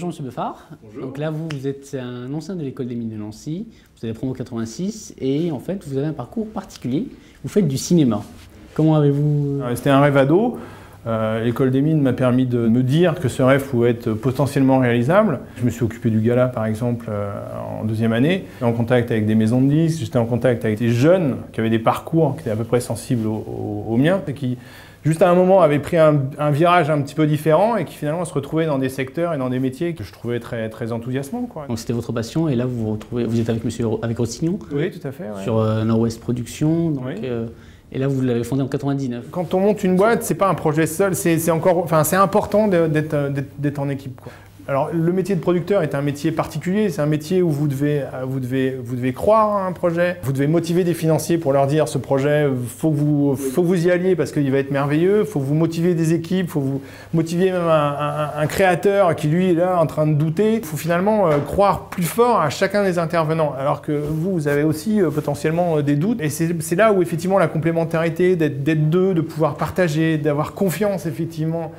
bonjour M. Beffard. Bonjour. Donc là, vous êtes un ancien de l'école des mines de Nancy, vous avez promo 86 et en fait, vous avez un parcours particulier. Vous faites du cinéma. Comment avez-vous... C'était un rêve ado. L'école des mines m'a permis de me dire que ce rêve pouvait être potentiellement réalisable. Je me suis occupé du gala, par exemple, en deuxième année. J'étais en contact avec des maisons de disques, j'étais en contact avec des jeunes qui avaient des parcours qui étaient à peu près sensibles aux miens et qui, juste à un moment, avaient pris un virage un petit peu différent et qui finalement se retrouvaient dans des secteurs et dans des métiers que je trouvais très, très enthousiasmants, quoi. Donc c'était votre passion et là, vous êtes avec Rostignon. Oui, tout à fait. Ouais. Sur Nord-Ouest Productions. Donc, Oui. Et là, vous l'avez fondé en 99. Quand on monte une boîte, c'est pas un projet seul, c'est important d'être en équipe, quoi. Alors, le métier de producteur est un métier particulier, c'est un métier où vous devez croire à un projet, vous devez motiver des financiers pour leur dire ce projet, faut que vous y alliez parce qu'il va être merveilleux, faut que vous motiver des équipes, faut vous motiver même un créateur qui lui est là en train de douter. Il faut finalement croire plus fort à chacun des intervenants, alors que vous avez aussi potentiellement des doutes. Et c'est là où effectivement la complémentarité, d'être deux, de pouvoir partager, d'avoir confiance effectivement,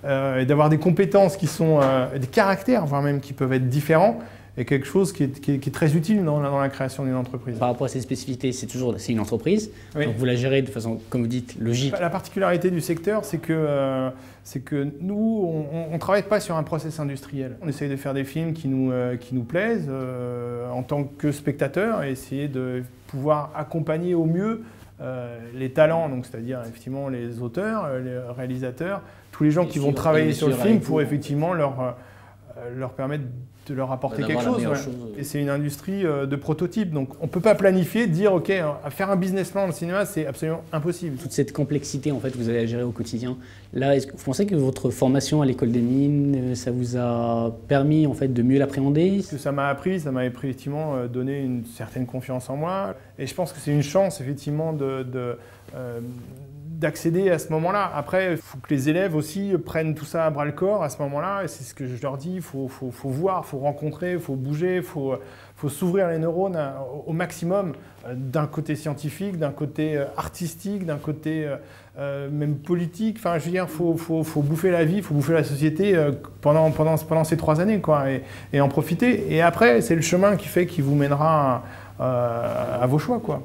et d'avoir des compétences qui sont, des caractères voire même qui peuvent être différents, est quelque chose qui est très utile dans la création d'une entreprise. Par rapport à ces spécificités, c'est une entreprise, oui. Donc vous la gérez de façon, comme vous dites, logique. La particularité du secteur, c'est que nous, on ne travaille pas sur un process industriel. On essaye de faire des films qui nous plaisent en tant que spectateurs et essayer de pouvoir accompagner au mieux les talents, donc c'est-à-dire effectivement les auteurs, les réalisateurs, tous les gens qui vont travailler sur le film pour effectivement leur permettre de leur apporter quelque chose. Ouais. Et c'est une industrie de prototype, donc on ne peut pas planifier, dire ok, faire un business plan dans le cinéma, c'est absolument impossible. Toute cette complexité en fait, vous allez la gérer au quotidien. Là, est-ce que vous pensez que votre formation à l'école des mines, ça vous a permis en fait de mieux l'appréhender? Ce que ça m'a effectivement donné une certaine confiance en moi, et je pense que c'est une chance effectivement d'accéder à ce moment-là. Après, il faut que les élèves aussi prennent tout ça à bras-le-corps à ce moment-là, et c'est ce que je leur dis, il faut voir, il faut rencontrer, il faut bouger, il faut s'ouvrir les neurones au maximum, d'un côté scientifique, d'un côté artistique, d'un côté même politique. Enfin, je veux dire, il faut bouffer la vie, il faut bouffer la société pendant ces 3 années, quoi, et en profiter. Et après, c'est le chemin qui vous mènera à vos choix, quoi.